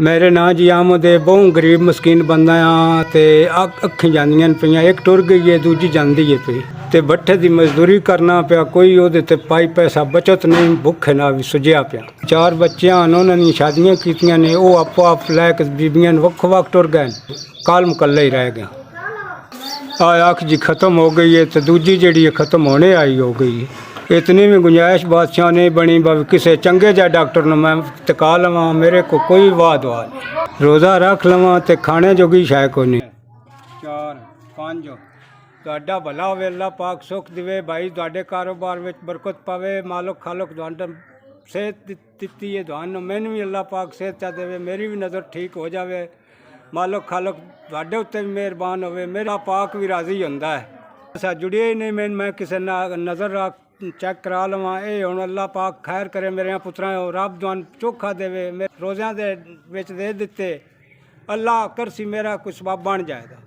मेरे नाम जी आमद है। बहुत गरीब मस्कीन बंदा हाँ ते अखी जांदियां पियां। एक टुर गई है दूजी जांदी है पई ते भट्ठे दी मजदूरी करना पिया। कोई ओहदे ते पाई पैसा बचत नहीं। भुखे ना भी सुझिया पिया। 4 बच्चे हैं उन्होंने शादियां कीतियां ने। वो आपो आप लैके बीबियां वक् वक् टुर गए। काल मुकल्ला ही रह गया। अख जी खत्म हो गई है तो दूजी जी खत्म होने आई हो गई है। इतनी भी गुंजाइश बादशाह नहीं बनी भाई किसी चंगे जा डॉक्टर ने मैं टिका लवा। मेरे को कोई वाह दुआ नहीं। रोज़ा रख लवा तो खाने जोगी शाय को नहीं। 4 5 ਤੁਹਾਡਾ भला होवे। अल्लाह पाक सुख देवे भाई। ਤੁਹਾਡੇ कारोबार में बरकत पावे। मालक खालक ਤੁਹਾਡਾ सेहत दिती है ਤੁਹਾਨੂੰ। मैनू भी अल्लाह पाक सेहत चा देवे। मेरी भी नज़र ठीक हो जाए। मालक खालक ਤੁਹਾਡੇ उत्ते भी मेहरबान होवे। मेरा पाक भी राजी होंदा है। ऐसा जुड़िया ही नहीं। मैं किसी नज़र रख चेक करा लवा। ये हुण अल्लाह पाक खैर करे मेरे पुत्रा। रब जवान चोखा देवे। रोज़ियां दे विच दे दिते। अल्लाह करसी मेरा कुछ सबब बन जाएगा।